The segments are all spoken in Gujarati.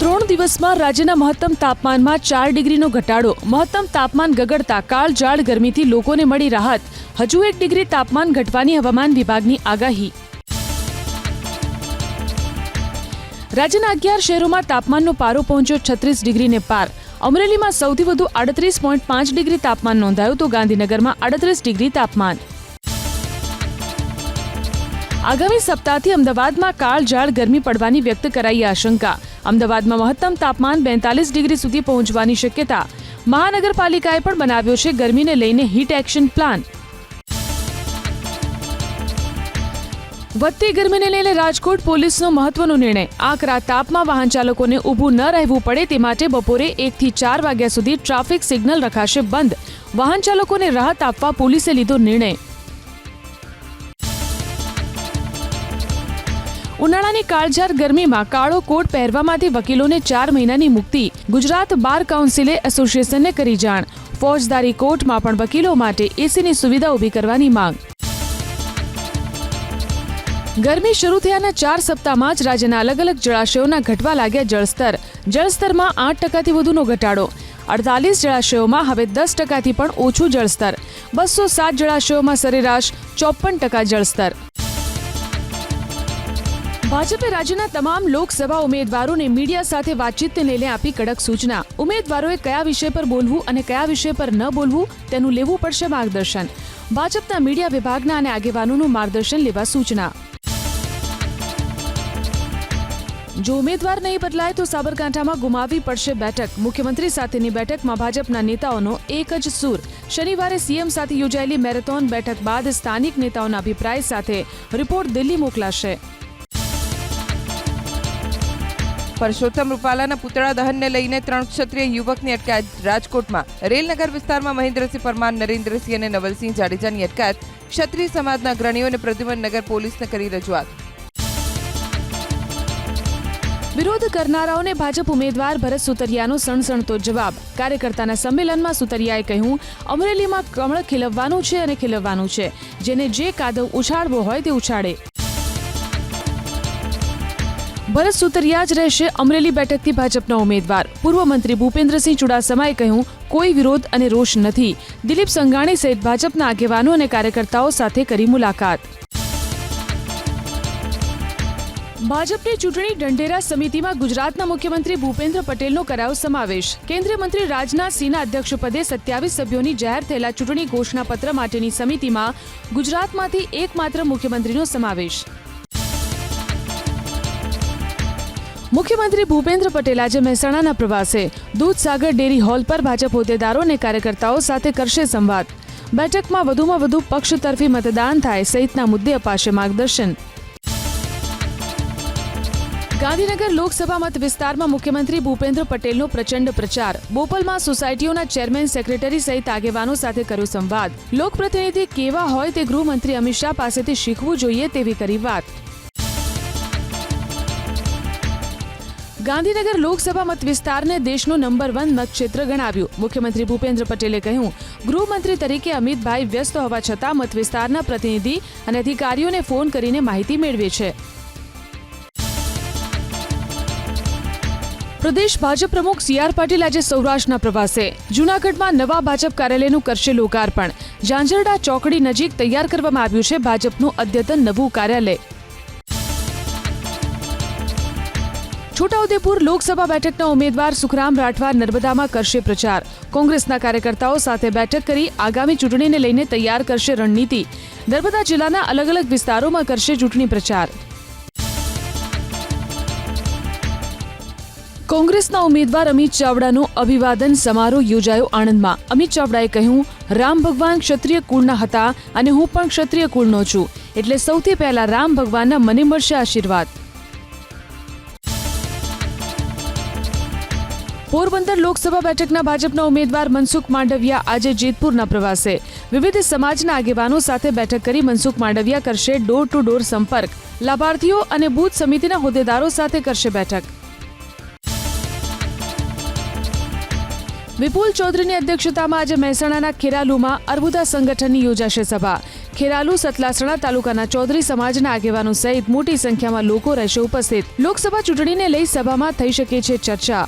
3 દિવસમાં રાજ્યના મહત્તમ તાપમાનમાં 4 ડિગ્રીનો ઘટાડો. મહત્તમ તાપમાન ગગડતા કાળઝાળ ગરમીથી લોકોને મળી રાહત. હજુ 1 ડિગ્રી તાપમાન ઘટવાની હવામાન વિભાગની આગાહી. રાજ્યના 11 શહેરોમાં તાપમાનનો પારો પહોંચ્યો 36 ડિગ્રીને પાર. અમરેલીમાં સૌથી વધુ 38.5 ડિગ્રી તાપમાન નોંધાયું તો ગાંધીનગરમાં 38 ડિગ્રી તાપમાન. આગામી સપ્તાહથી અમદાવાદમાં કાળઝાળ ગરમી પડવાની વ્યક્ત કરાઈ આશંકા. અમદાવાદમાં મહત્તમ તાપમાન 42 ડિગ્રી સુધી પહોંચવાની શક્યતા. મહાનગરપાલિકાએ પણ બનાવ્યો છે ગરમીને લઈને હીટ એક્શન પ્લાન. વધતી ગરમીને લઈને રાજકોટ પોલીસનો મહત્વનો નિર્ણય. આકરા તાપમાં વાહન ચાલકોને ઊભું ન રહેવું પડે તે માટે બપોરે 1 થી 4 વાગ્યા સુધી ટ્રાફિક સિગ્નલ રખાશે બંધ. વાહન ચાલકોને રાહત આપવા પોલીસે લીધો નિર્ણય. ઉનાળાની કાળઝાળ ગરમીમાં કાળો કોટ પહેરવામાંથી વકીલોને 4 મહિનાની મુક્તિ. ગુજરાત બાર કાઉન્સિલે એસોસિએશનને કરી જાણ. ફોજદારી કોર્ટમાં પણ વકીલો માટે એસીની સુવિધા ઊભી કરવાની માંગ. ગરમી શરૂ થયાના 4 સપ્તાહમાં જ રાજ્યના અલગ અલગ જળાશયોના ઘટવા લાગ્યા જળસ્તર. જળસ્તરમાં 8% વધુનો ઘટાડો. 48 જળાશયોમાં હવે 10%થી પણ ઓછું જળસ્તર. 207 જળાશયોમાં સરેરાશ 54% જળસ્તર. ભાજપે રાજ્યના તમામ લોકસભા ઉમેદવારોને મીડિયા સાથે વાતચીતને લઈને આપી કડક સૂચના. ઉમેદવારોએ કયા વિષય પર બોલવું અને કયા વિષય પર ન બોલવું તેનું લેવું પડશે માર્ગદર્શન. ભાજપના મીડિયા વિભાગના અને આગેવાનોનું માર્ગદર્શન લેવા સૂચના. જો ઉમેદવાર નહીં બદલાય તો સાબરકાંઠામાં ગુમાવવી પડશે બેઠક. મુખ્યમંત્રી સાથેની બેઠકમાં ભાજપના નેતાઓનો એક જ સૂર. શનિવારે સીએમ સાથે યોજાયેલી મેરેથોન બેઠક બાદ સ્થાનિક નેતાઓના અભિપ્રાય સાથે રિપોર્ટ દિલ્હી મોકલાશે. પરસોત્તમ રૂપાલાના પુતળા દહનને લઈને 3 ક્ષત્રિય યુવકની અટકાયત રાજકોટમાં. રેલનગર વિસ્તારમાં મહેન્દ્રસિંહ પરમાર, નરેન્દ્રસિંહ અને નવલસિંહ જાડેજાની અટકાયત. ક્ષત્રિય સમાજના અગ્રણીઓ અને પ્રદ્યુમન નગર પોલીસને કરી રજૂઆત. વિરોધ કરનારાઓને ભાજપ ઉમેદવાર ભરત સુતરિયાનો સણસણતો જવાબ. કાર્યકર્તાના સંમેલનમાં સુતરિયાએ કહ્યું, અમરેલીમાં કમળ ખીલવવાનું છે અને ખીલવવાનું છે. જેને જે કાદવ ઉછાળવો હોય તે ઉછાળે. ભરત સુતરિયા જ રહેશે અમરેલી બેઠકથી ભાજપના ઉમેદવાર. પૂર્વ મંત્રી ભૂપેન્દ્રસિંહ ચુડાસમાએ કહ્યું, કોઈ વિરોધ અને રોષ નથી. દિલીપ સંઘાણી સહિત ભાજપના આગેવાનો અને કાર્યકર્તાઓ સાથે કરી મુલાકાત. ભાજપની ચૂંટણી ઢંઢેરા સમિતિમાં ગુજરાતના મુખ્યમંત્રી ભૂપેન્દ્ર પટેલનો કરાયો સમાવેશ. કેન્દ્રીય મંત્રી રાજનાથસિંહના અધ્યક્ષપદે 27 સભ્યોની જાહેર થયેલા ચૂંટણી ઘોષણાપત્ર માટેની સમિતિમાં ગુજરાતમાંથી એકમાત્ર મુખ્યમંત્રીનો સમાવેશ. મુખ્યમંત્રી ભૂપેન્દ્ર પટેલ આજે મહેસાણાના પ્રવાસે. દૂધસાગર ડેરી હોલ પર ભાજપ હોદ્દેદારો અને કાર્યકર્તાઓ સાથે કરશે સંવાદ. બેઠકમાં વધુમાં વધુ પક્ષ તરફી મતદાન થાય સહિતના મુદ્દે અપાશે માર્ગદર્શન. ગાંધીનગર લોકસભા મત વિસ્તારમાં મુખ્યમંત્રી ભૂપેન્દ્ર પટેલનો પ્રચંડ પ્રચાર. બોપલમાં સોસાયટીઓના ચેરમેન, સેક્રેટરી સહિત આગેવાનો સાથે કર્યો સંવાદ. લોકપ્રતિનિધિ કેવા હોય તે ગૃહમંત્રી અમિત શાહ પાસેથી શીખવું જોઈએ તેવી કરી વાત. ગાંધીનગર લોકસભા મત વિસ્તારને દેશનો નંબર 1 મતક્ષેત્ર ગણાવ્યું. મુખ્યમંત્રી ભૂપેન્દ્ર પટેલે કહ્યું, ગૃહમંત્રી તરીકે અમિતભાઈ વ્યસ્ત હોવા છતાં મત વિસ્તારના પ્રતિનિધિ અને અધિકારીઓને ફોન કરીને માહિતી મેળવે છે. પ્રદેશ ભાજપ પ્રમુખ સી.આર. પાટીલ આજે સૌરાષ્ટ્રના પ્રવાસે. જૂનાગઢમાં નવા ભાજપ કાર્યાલયનું કરશે લોકાર્પણ. ઝાંઝરડા ચોકડી નજીક તૈયાર કરવામાં આવ્યું છે ભાજપનું અદ્યતન નવું કાર્યાલય. છોટાઉદેપુર લોકસભા બેઠકના ઉમેદવાર સુખરામ રાઠવા નર્મદામાં કરશે પ્રચાર. કોંગ્રેસના કાર્યકર્તાઓ સાથે બેઠક કરી આગામી ચૂંટણીને લઈને તૈયાર કરશે રણનીતિ. નર્મદા જિલ્લાના અલગ અલગ વિસ્તારોમાં કરશે ચૂંટણી પ્રચાર. કોંગ્રેસના ઉમેદવાર અમિત ચાવડાનો અભિવાદન સમારોહ યોજાયો આણંદમાં. અમિત ચાવડાએ કહ્યું, રામ ભગવાન ક્ષત્રિય કુળના હતા અને હું પણ ક્ષત્રિય કુળનો છું, એટલે સૌથી પહેલા રામ ભગવાનના મને મળશે આશીર્વાદ. પોરબંદર લોકસભા બેઠકના ભાજપના ઉમેદવાર મનસુખ માંડવિયા આજે જેતપુરના પ્રવાસે. વિવિધ સમાજના આગેવાનો સાથે બેઠક કરી મનસુખ માંડવિયા કરશે ડોર ટુ ડોર સંપર્ક. લાભાર્થીઓ અને બૂથ સમિતિના હોદ્દેદારો સાથે કરશે બેઠક. વિપુલ ચૌધરીની અધ્યક્ષતામાં આજે મહેસાણાના ખેરાલુમાં અર્બુદા સંગઠનની યોજાશે સભા. ખેરાલુ સતલાસણા તાલુકાના ચૌધરી સમાજના આગેવાનો સહિત મોટી સંખ્યામાં લોકો રહેશે ઉપસ્થિત. લોકસભા ચૂંટણીને લઈ સભામાં થઈ શકે છે ચર્ચા.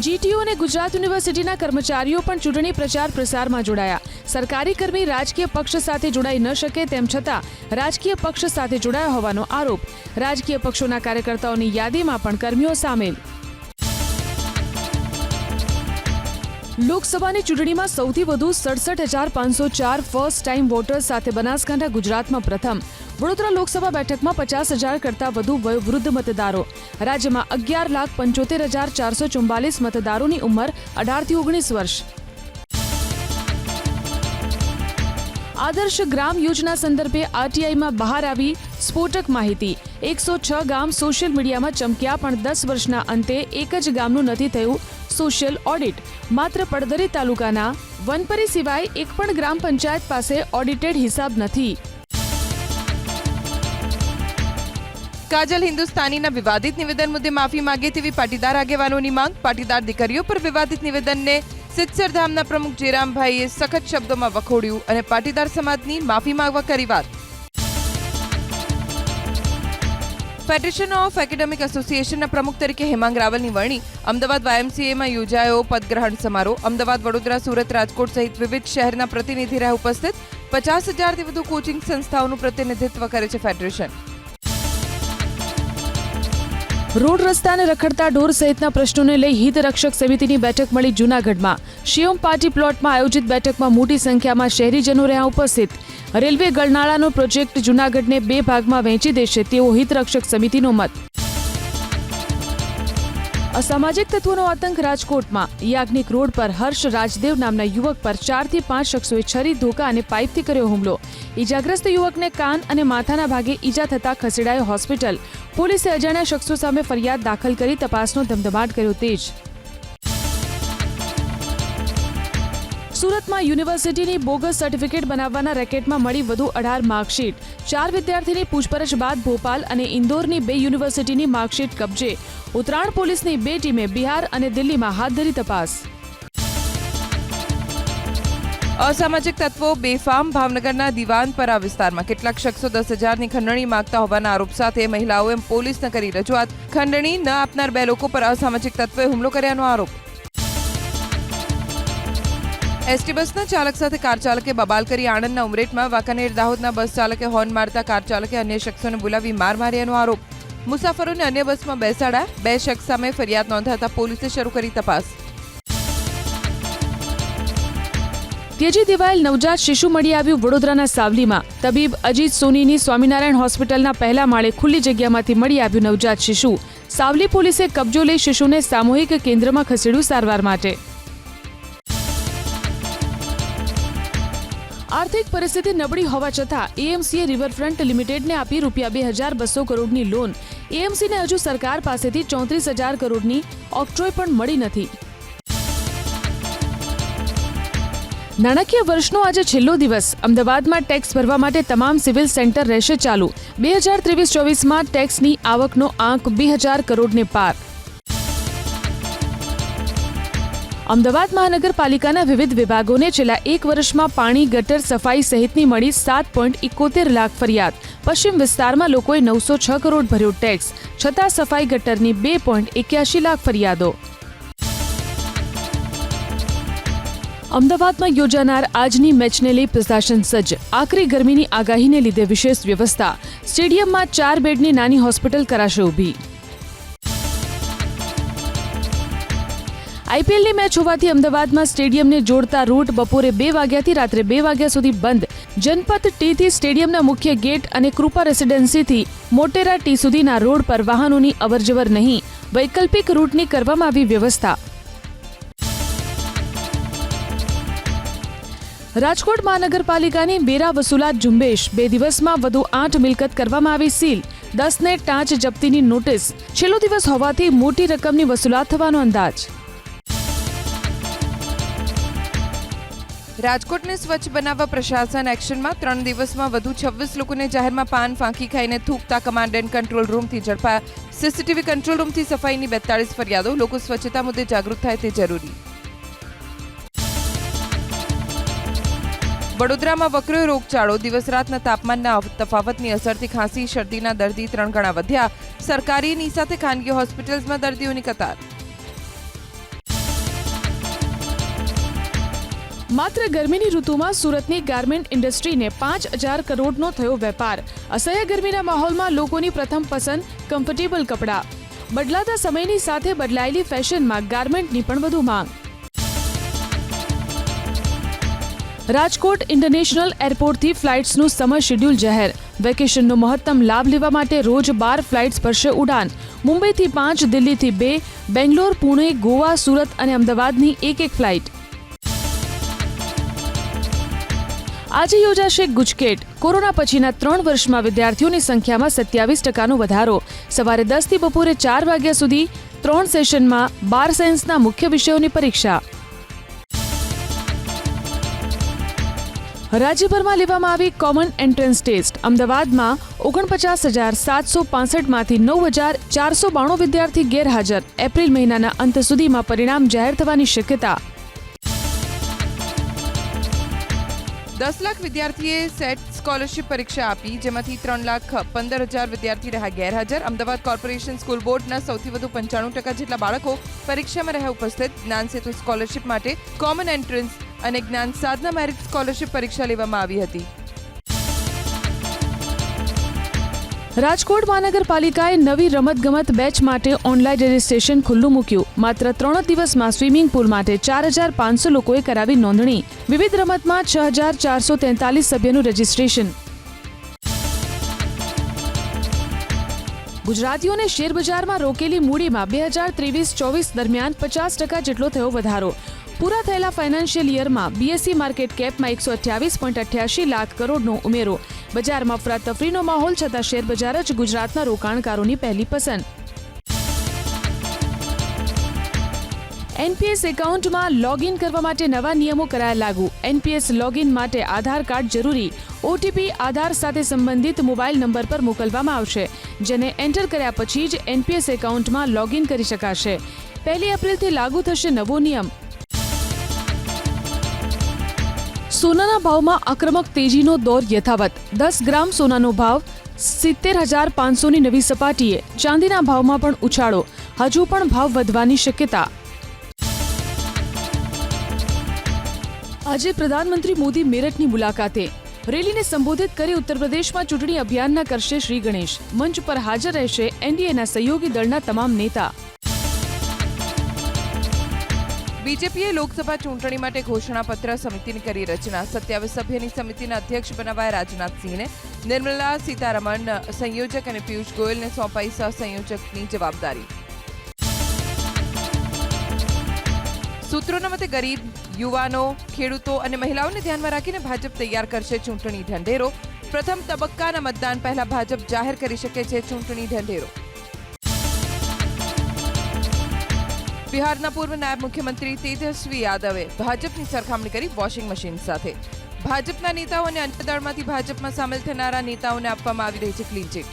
જીટીયુ અને ગુજરાત યુનિવર્સિટીના કર્મચારીઓ પણ ચૂંટણી પ્રચાર પ્રસારમાં જોડાયા. સરકારી કર્મી રાજકીય પક્ષ સાથે જોડાઈ ન શકે તેમ છતાં રાજકીય પક્ષ સાથે જોડાયા હોવાનો આરોપ. રાજકીય પક્ષોના કાર્યકર્તાઓની યાદીમાં પણ કર્મીઓ સામેલ. લોકસભાની ચૂંટણીમાં સૌથી વધુ 67,504 ફર્સ્ટ ટાઈમ વોટર્સ સાથે બનાસકાંઠા ગુજરાતમાં પ્રથમ. વડોદરા લોકસભા બેઠકમાં 50,000 કરતાં વધુ વયોવૃદ્ધ મતદારો. રાજ્યમાં 11,75,444 મતદારોની ઉંમર 18 થી 19 વર્ષ. આદર્શ ગ્રામ યોજના સંદર્ભે આરટીઆઈમાં બહાર આવી સ્ફોટક માહિતી. 106 ગામ સોશિયલ મીડિયામાં ચમક્યા, પણ 10 વર્ષના અંતે એક જ ગામનું નથી થયું સોશિયલ ઓડિટ. માત્ર પડદરી તાલુકાના વનપરી સિવાય એક પણ ગ્રામ પંચાયત પાસે ઓડિટેડ હિસાબ નથી. કાજલ હિન્દુસ્તાનીના વિવાદિત નિવેદન મુદ્દે માફી માંગે તેવી પાટીદાર આગેવાનોની માંગ. પાટીદાર દીકરીઓ પર વિવાદિત નિવેદનને સિદ્ધસર ધામના પ્રમુખ જેરામભાઈએ સખત શબ્દોમાં વખોડ્યું અને પાટીદાર સમાજની માફી માંગવા કરી વાત. ફેડરેશન ઓફ એકેડેમિક એસોસિએશનના પ્રમુખ તરીકે હેમાંગ રાવલની વરણી. અમદાવાદ YMCAમાં યોજાયો પદગ્રહણ સમારોહ. અમદાવાદ, વડોદરા, સુરત, રાજકોટ સહિત વિવિધ શહેરના પ્રતિનિધિ રહ્યા ઉપસ્થિત. 50,000થી વધુ કોચિંગ સંસ્થાઓનું પ્રતિનિધિત્વ કરે છે ફેડરેશન. રોડ રસ્તા અને રખડતા ઢોર સહિતના પ્રશ્નોને લઈ હિત રક્ષક સમિતિની બેઠક મળી જૂનાગઢમાં. શિયોમ પાર્ટી પ્લોટમાં આયોજિત બેઠકમાં મોટી સંખ્યામાં શહેરીજનો રહ્યા ઉપસ્થિત. રેલવે ગળનાળાનો પ્રોજેક્ટ જૂનાગઢને 2 ભાગમાં વહેંચી દેશે તેવો હિત રક્ષક સમિતિનો મત. અસામાજિક તત્વોનો આતંક રાજકોટમાં. યાજ્ઞિક રોડ પર હર્ષ રાજદેવ નામના યુવક પર 4 થી 5 શખ્સોએ છરી, ધોકા અને પાઇપથી કર્યો હુમલો. ઈજાગ્રસ્ત યુવકને કાન અને માથાના ભાગે ઈજા થતા ખસેડાયો હોસ્પિટલ. પોલીસે અજાણ્યા શખ્સો સામે ફરિયાદ દાખલ કરી તપાસનો ધમધમાટ કર્યો તેજ. સુરતમાં યુનિવર્સિટીની બોગસ સર્ટિફિકેટ બનાવવાના રેકેટમાં મળી વધુ 18 માર્કશીટ. 4 વિદ્યાર્થીની પૂછપરછ બાદ ભોપાલ અને ઇન્દોરની 2 યુનિવર્સિટીની માર્કશીટ કબજે. ઉત્તરાયણ પોલીસની 2 ટીમે બિહાર અને દિલ્હીમાં હાથ ધરી તપાસ. અસામાજિક તત્વો બેફામ. ભાવનગરના દિવાનપરા વિસ્તારમાં કેટલાક શખ્સો 10,000ની ખંડણી માંગતા હોવાના આરોપ સાથે મહિલાઓએ પોલીસને કરી રજૂઆત. ખંડણી ન આપનાર 2 લોકો પર અસામાજિક તત્વોએ હુમલો કર્યાનો આરોપ. એસટી બસના ચાલક સાથે કાર ચાલકે બબાલ કરી. આણંદના ઉમરેઠમાં વાંકાનેર દાહોદના બસ ચાલકે હોર્ન મારતા કાર ચાલકે અન્ય શખ્સોને બોલાવી માર માર્યાનો આરોપ. મુસાફરોને અન્ય બસમાં બેસાડ્યા. 2 શખ્સ સામે ફરિયાદ નોંધાતા પોલીસે શરૂ કરી તપાસ. ત્યજી દેવાયેલ નવજાત શિશુ મળી આવ્યું વડોદરાના સાવલીમાં. તબીબ અજીત સોનીની સ્વામિનારાયણ હોસ્પિટલના પહેલા માળે ખુલ્લી જગ્યામાંથી મળી આવ્યું નવજાત શિશુ. સાવલી પોલીસે કબજો લઈ શિશુને સામૂહિક કેન્દ્રમાં ખસેડ્યું સારવાર માટે. આર્થિક પરિસ્થિતિ નબળી હોવા છતાં એએમસીએ રિવરફ્રન્ટ લિમિટેડને આપી ₹2,200 કરોડની લોન. એએમસીને હજુ સરકાર પાસેથી 34,000 કરોડની ઓક્ટ્રોય પણ મળી નથી. નાણાકીય વર્ષનો આજે છેલ્લો દિવસ. અમદાવાદમાં ટેક્સ ભરવા માટે તમામ સિવિલ સેન્ટર રહેશે ચાલુ. 2023-24માં ટેક્સની આવકનો આંક 2,000 કરોડને પાર. અમદાવાદ મહાનગરપાલિકાના વિવિધ વિભાગોને છેલ્લા 1 વર્ષમાં પાણી, ગટર સફાઈ સહિતની મળી 7.71 લાખ ફરિયાદ. પશ્ચિમ વિસ્તારમાં લોકોએ 906 કરોડ ભર્યો ટેક્સ, છતાં સફાઈ ગટરની 2.81 લાખ ફરિયાદો. અમદાવાદમાં યોજાનાર આજની મેચને લઈ પ્રશાસન સજ્જ. આકરી ગરમીની આગાહીને લીધે વિશેષ વ્યવસ્થા. સ્ટેડિયમમાં 4 બેડની નાની હોસ્પિટલ કરાશે ઊભી. આઈપીએલની મેચ હોવાથી અમદાવાદમાં સ્ટેડિયમને જોડતા રૂટ બપોરે 2 વાગ્યાથી રાત્રે 2 વાગ્યા સુધી બંધ. જનપથ ટીથી સ્ટેડિયમના મુખ્ય ગેટ અને કૃપા રેસિડેન્સીથી મોટેરા ટી સુધીના રોડ પર વાહનોની અવરજવર નહીં. વૈકલ્પિક રૂટની કરવામાં આવી વ્યવસ્થા. રાજકોટ મહાનગરપાલિકાની વેરા વસૂલાત ઝુંબેશ. 2 દિવસમાં વધુ 8 મિલકત કરવામાં આવી સીલ. 10ને ટાંચ જપ્તીની નોટિસ. છેલ્લો દિવસ હોવાથી મોટી રકમની વસૂલાત થવાનો અંદાજ. રાજકોટને સ્વચ્છ બનાવવા પ્રશાસન એક્શનમાં. 3 દિવસમાં વધુ 26 લોકોને જાહેરમાં પાન ફાંકી ખાઈને થૂકતા કમાન્ડ એન્ડ કંટ્રોલ રૂમથી ઝડપાયા. સીસીટીવી કંટ્રોલ રૂમથી સફાઈની 42 ફરિયાદો. લોકો સ્વચ્છતા મુદ્દે જાગૃત થાય તે જરૂરી. વડોદરામાં વકર્યો રોગચાળો, દિવસ રાતના તાપમાનના તફાવતની અસરથી ખાંસી શરદીના દર્દી 3 ગણા વધ્યા. સરકારીની સાથે ખાનગી હોસ્પિટલ્સમાં દર્દીઓની કતાર. માત્ર ગરમીની ઋતુમાં સુરતની ગાર્મેન્ટ ઇન્ડસ્ટ્રીને 5,000 કરોડનો થયો વેપાર. અસહ્ય ગરમીના માહોલમાં લોકોની પ્રથમ પસંદ કમ્ફર્ટેબલ કપડાં. બદલાતા સમયની સાથે બદલાયેલી ફેશનમાં ગાર્મેન્ટની પણ વધુ માંગ. રાજકોટ ઇન્ટરનેશનલ એરપોર્ટથી ફ્લાઇટ્સનું સમર શેડ્યુલ જાહેર. વેકેશનનો મહત્તમ લાભ લેવા માટે રોજ 12 ફ્લાઇટ્સ ભરશે ઉડાન. મુંબઈથી 5, દિલ્હીથી 2, બેંગ્લોર, પુણે, ગોવા, સુરત અને અમદાવાદની એક ફ્લાઇટ. આજે યોજાશે ગુજકેટ. કોરોના પછીના 3 વર્ષમાં વિદ્યાર્થીઓની સંખ્યામાં 27% વધારો. સવારે 10 થી બપોરે 4 વાગ્યા સુધી 3 સેશનમાં 12 સાયન્સના મુખ્ય વિષયોની પરીક્ષા. રાજ્યભરમાં લેવામાં આવી કોમન એન્ટ્રન્સ ટેસ્ટ. અમદાવાદમાં 49,765માંથી 9,492 વિદ્યાર્થી ગેરહાજર. એપ્રિલ મહિનાના અંત સુધીમાં પરિણામ જાહેર થવાની શક્યતા. 10 લાખ વિદ્યાર્થીએ સેટ સ્કોલરશિપ પરીક્ષા આપી, જેમાંથી 3,15,000 વિદ્યાર્થી રહ્યા ગેરહાજર. અમદાવાદ કોર્પોરેશન સ્કૂલ બોર્ડના સૌથી વધુ 95% જેટલા બાળકો પરીક્ષામાં રહ્યા ઉપસ્થિત. જ્ઞાન સેતુ સ્કોલરશિપ માટે કોમન એન્ટ્રન્સ અને જ્ઞાન સાધના મેરિટ સ્કોલરશિપ પરીક્ષા લેવામાં આવી હતી. રાજકોટ મહાનગરપાલિકાએ નવી રમતગમત બેચ માટે ઓનલાઈન રજીસ્ટ્રેશન ખુલ્લું મૂક્યું. માત્ર 3 દિવસમાં સ્વિમિંગ પુલ માટે 4,500 લોકોએ કરાવી નોંધણી. વિવિધ રમતમાં 6,443 સભ્યોનું રજીસ્ટ્રેશન. ગુજરાતીઓને શેરબજારમાં રોકેલી મૂડીમાં 2023-24 દરમિયાન 50% જેટલો થયો વધારો. પૂરા થયેલા ફાઇનાન્શિયલ યરમાં બીએસસી માર્કેટ કેપમાં 128.88 લાખ કરોડનો ઉમેરો. બજારમાં અફરાતફરીનો માહોલ છતાં શેરબજાર જ ગુજરાતના રોકાણકારોની પહેલી પસંદ. એનપીએસ એકાઉન્ટમાં લોગિન કરવા માટે નવા નિયમો કરાયા લાગુ. એનપીએસ લોગિન માટે આધાર કાર્ડ જરૂરી. ઓટીપી આધાર સાથે સંબંધિત મોબાઈલ નંબર પર મોકલવામાં આવશે, જેને એન્ટર કર્યા પછી જ એનપીએસ એકાઉન્ટમાં લોગિન કરી શકાશે. 1 એપ્રિલથી લાગુ થશે નવો નિયમ. સોનાના ભાવમાં આક્રમક તેજીનો દોર યથાવત. 10 ગ્રામ સોનાનો ભાવ 70,500ની નવી સપાટીએ. ચાંદીના ભાવમાં પણ ઉછાળો. હજુ પણ ભાવ વધવાની શક્યતા. આજે પ્રધાનમંત્રી મોદી મેરઠની મુલાકાતે. રેલીને સંબોધિત કરી ઉત્તર પ્રદેશમાં ચૂંટણી અભિયાનના કરશે શ્રી ગણેશ. મંચ પર હાજર રહેશે એનડીએના સહયોગી દળના તમામ નેતા. બીજેપીએ લોકસભા ચૂંટણી માટે ઘોષણાપત્ર સમિતિની કરી રચના. 27 સભ્યની સમિતિના અધ્યક્ષ બનાવાયા રાજનાથસિંહને. નિર્મલા સીતારમણ સંયોજક અને પિયુષ ગોયલને સોંપાઈ સહસંયોજકની જવાબદારી. સૂત્રોના મતે ગરીબ, યુવાનો, ખેડૂતો અને મહિલાઓને ધ્યાનમાં રાખીને ભાજપ તૈયાર કરશે ચૂંટણી ઢંઢેરો. પ્રથમ તબક્કાના મતદાન પહેલા ભાજપ જાહેર કરી શકે છે ચૂંટણી ઢંઢેરો. બિહારના પૂર્વ નાયબ મુખ્યમંત્રી તેજસ્વી યાદવે ભાજપની સરખામણી કરી વોશિંગ મશીન સાથે. ભાજપના નેતાઓ અને અન્ય દળમાંથી ભાજપમાં સામેલ થનારા નેતાઓને આપવામાં આવી રહી છે ક્લીન ચીટ.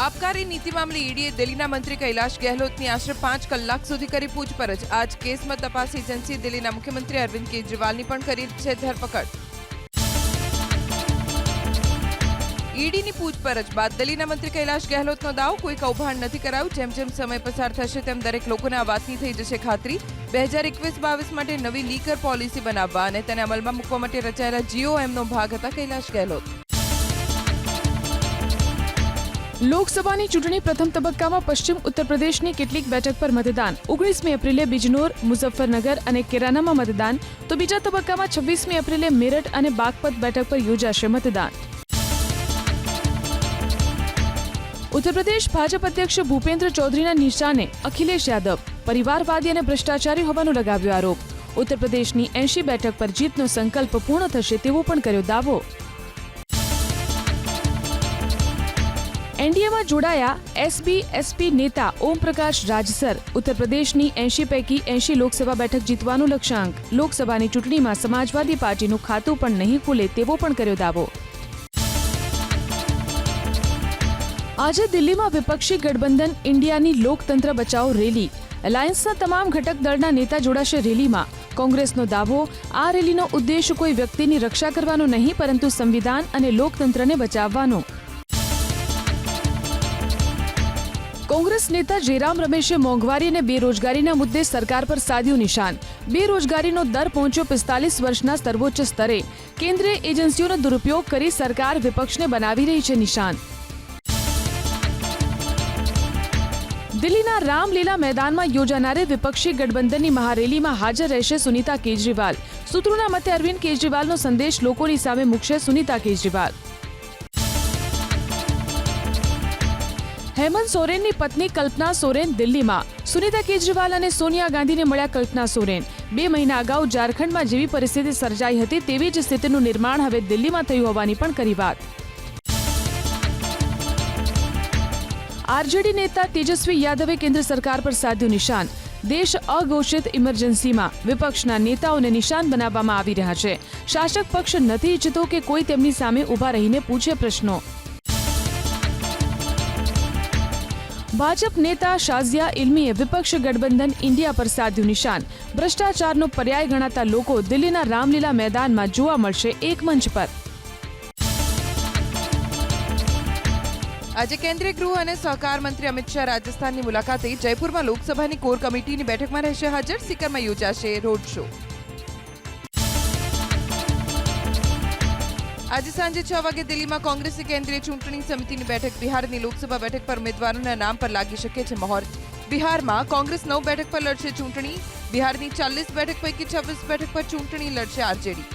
આબકારી નીતિ મામલે ઈડીએ દિલ્હીના મંત્રી કૈલાશ ગેહલોતની આશરે 5 કલાક સુધી કરી પૂછપરછ. આ જ કેસમાં તપાસ એજન્સીએ દિલ્હીના મુખ્યમંત્રી અરવિંદ કેજરીવાલની પણ કરી છે ધરપકડ. ઈડીની પૂછપરછ બાદ દિલ્હીના મંત્રી કૈલાશ ગેહલોતનો દાવો, કોઈ કૌભાંડ નથી કરાયું. જેમ જેમ સમય પસાર થશે તેમ દરેક લોકોને આ વાતની થઈ જશે ખાતરી. 2021-22 માટે નવી લીકર પોલિસી બનાવવા અને તેને અમલમાં મૂકવા માટે રચાયેલા જીઓએમનો ભાગ હતા કૈલાશ ગેહલોત. લોકસભાની ચૂંટણી પ્રથમ તબક્કામાં પશ્ચિમ ઉત્તર પ્રદેશની કેટલીક બેઠક પર મતદાન. 19મી એપ્રિલે બિજનોર, મુઝફ્ફરનગર અને કેરાનામાં મતદાન, તો બીજા તબક્કામાં 26મી એપ્રિલે મેરઠ અને બાગપત બેઠક પર યોજાશે મતદાન. ઉત્તર પ્રદેશ ભાજપ અધ્યક્ષ ભૂપેન્દ્ર ચૌધરીના નિશાને અખિલેશ યાદવ. પરિવારવાદી અને ભ્રષ્ટાચારી હોવાનો લગાવ્યો આરોપ. ઉત્તર પ્રદેશની 80 બેઠક પર જીતનો સંકલ્પ પૂર્ણ થશે તેવો પણ કર્યો દાવો. એનડીએમાં જોડાયા એસપી નેતા ઓમપ્રકાશ રાજસર. ઉત્તર પ્રદેશની 80 પૈકી 80 લોકસભા બેઠક જીતવાનું લક્ષ્યાંક. લોકસભાની ચૂંટણીમાં સમાજવાદી પાર્ટીનું ખાતું પણ નહીં ખુલે તેવો પણ કર્યો દાવો. આજે દિલ્હીમાં વિપક્ષી ગઠબંધન ઇન્ડિયાની લોકતંત્ર બચાવો રેલી. એલાયન્સના તમામ ઘટક દળના નેતા જોડાશે રેલીમાં. કોંગ્રેસનો દાવો, આ રેલીનો ઉદ્દેશ કોઈ વ્યક્તિની રક્ષા કરવાનો નહીં, પરંતુ સંવિધાન અને લોકતંત્રને બચાવવાનો. કોંગ્રેસ નેતા જયરામ રમેશે મોંઘવારી અને બેરોજગારીના મુદ્દે સરકાર પર સાધ્યું નિશાન. બેરોજગારીનો દર પહોંચ્યો 45 વર્ષના સર્વોચ્ચ સ્તરે. કેન્દ્રીય એજન્સીઓનો દુરુપયોગ કરી સરકાર વિપક્ષને બનાવી રહી છે નિશાન. દિલ્હીના રામલીલા મેદાનમાં યોજાનારી વિપક્ષી ગઠબંધનની મહારેલીમાં હાજર રહેશે સુનીતા કેજરીવાલ. સૂત્રોના મતે અરવિંદ કેજરીવાલનો સંદેશ લોકોની સામે મૂકશે સુનીતા કેજરીવાલ. હેમંત સોરેનની પત્ની કલ્પના સોરેન દિલ્હીમાં. સુનીતા કેજરીવાલ અને સોનિયા ગાંધીને મળ્યા કલ્પના સોરેન. 2 મહિના અગાઉ ઝારખંડમાં જેવી પરિસ્થિતિ સર્જાઈ હતી તેવી જ સ્થિતિનું નિર્માણ હવે દિલ્હીમાં થયું હોવાની પણ કરી વાત. આરજેડી નેતા તેજસ્વી યાદવે કેન્દ્ર સરકાર પર સાધ્યું નિશાન. દેશ અઘોષિત ઇમરજન્સીમાં. વિપક્ષના નેતાઓને નિશાન બનાવવામાં આવી રહ્યા છે. શાસક પક્ષ નથી ઈચ્છતો કે કોઈ તેમની સામે ઊભા રહીને પૂછે પ્રશ્નો. ભાજપ નેતા શાઝિયા ઇલ્મીએ વિપક્ષ ગઠબંધન ઇન્ડિયા પર સાધ્યું નિશાન. ભ્રષ્ટાચારનો પર્યાય ગણાતા લોકો દિલ્હીના રામલીલા મેદાનમાં જોવા મળશે એક મંચ પર. આજે કેન્દ્રીય ગૃહ અને સહકાર મંત્રી અમિત શાહ રાજસ્થાનની મુલાકાતે જયપુરમાં લોકસભાની કોર કમિટીની બેઠકમાં રહેશે હાજર. સિકરમાં યોજાશે રોડ શો. આજે સાંજે 6 વાગે દિલ્હીમાં કોંગ્રેસની કેન્દ્રીય ચૂંટણી સમિતિની બેઠક. બિહારની લોકસભા બેઠક પર ઉમેદવારોના નામ પર લાગી શકે છે મહોર. બિહારમાં કોંગ્રેસ 9 બેઠક પર લડશે ચૂંટણી. બિહારની 40 બેઠક પૈકી 26 બેઠક પર ચૂંટણી લડશે આરજેડી.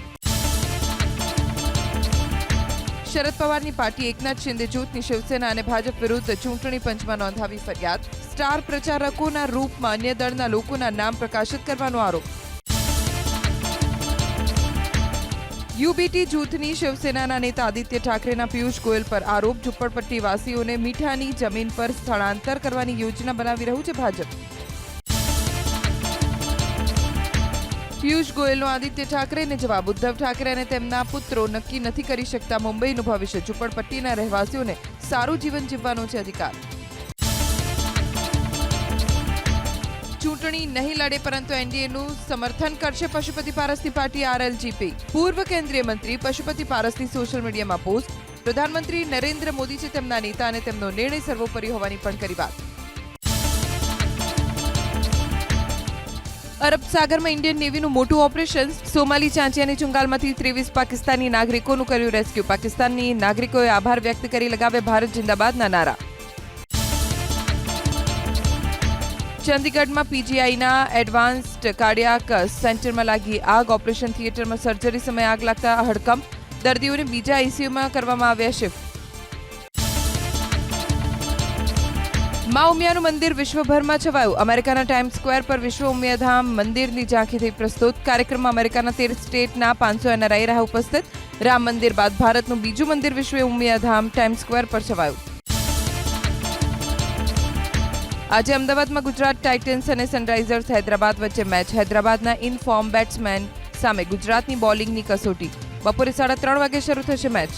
શરદ પવારની પાર્ટી એકનાથ શિંદે જૂથની શિવસેના અને ભાજપ વિરુદ્ધ ચૂંટણી પંચમાં નોંધાવી ફરિયાદ. સ્ટાર પ્રચારકોના રૂપમાં અન્ય દળના લોકોના નામ પ્રકાશિત કરવાનો આરોપ. યુબીટી જૂથની શિવસેનાના નેતા આદિત્ય ઠાકરેના પિયુષ ગોયલ પર આરોપ. ઝુંપડપટ્ટી વાસીઓને મીઠાની જમીન પર સ્થળાંતર કરવાની યોજના બનાવી રહ્યું છે ભાજપ. પિયુષ ગોયલનો આદિત્ય ઠાકરેને જવાબ. ઉદ્ધવ ઠાકરે અને તેમના પુત્રો નક્કી નથી કરી શકતા મુંબઈનું ભવિષ્ય. ઝુંપડપટ્ટીના રહેવાસીઓને સારું જીવન જીવવાનો છે અધિકાર. ચૂંટણી નહીં લડે પરંતુ એનડીએનું સમર્થન કરશે પશુપતિ પારસની પાર્ટી આરએલજીપી. પૂર્વ કેન્દ્રીય મંત્રી પશુપતિ પારસની સોશિયલ મીડિયામાં પોસ્ટ. પ્રધાનમંત્રી નરેન્દ્ર મોદી છે તેમના નેતા અને તેમનો નિર્ણય સર્વોપરી હોવાની પણ કરી વાત. અરબ સાગરમાં ઇન્ડિયન નેવીનું મોટું ઓપરેશન. સોમાલી ચાંચિયાની ચુંગાલમાંથી 23 પાકિસ્તાની નાગરિકોનું કર્યું રેસ્ક્યુ. પાકિસ્તાની નાગરિકોએ આભાર વ્યક્ત કરી લગાવ્યા ભારત જિંદાબાદના નારા. ચંદીગઢમાં પીજીઆઈના એડવાન્સ્ડ કાર્ડિયાક સેન્ટરમાં લાગી આગ. ઓપરેશન થિયેટરમાં સર્જરી સમયે આગ લાગતા હડકંપ. દર્દીઓને બીજા આઈસીયુમાં કરવામાં આવ્યા શિફ્ટ. મા ઉમિયાનું મંદિર વિશ્વભરમાં છવાયું. અમેરિકાના ટાઈમ્સ સ્ક્વેર પર વિશ્વ ઉમિયાધામ મંદિરની ઝાંખી થઈ પ્રસ્તુત. કાર્યક્રમમાં અમેરિકાના 13 સ્ટેટના 500 NRI રહ્યા ઉપસ્થિત. રામ મંદિર બાદ ભારતનું બીજું મંદિર વિશ્વ ઉમિયાધામ ટાઈમ્સ સ્ક્વેર પર છવાયું. આજે અમદાવાદમાં ગુજરાત ટાઇટન્સ અને સનરાઇઝર્સ હૈદરાબાદ વચ્ચે મેચ. હૈદરાબાદના ઇનફોર્મ બેટ્સમેન સામે ગુજરાતની બોલિંગની કસોટી. બપોરે 3:30 વાગે શરૂ થશે મેચ.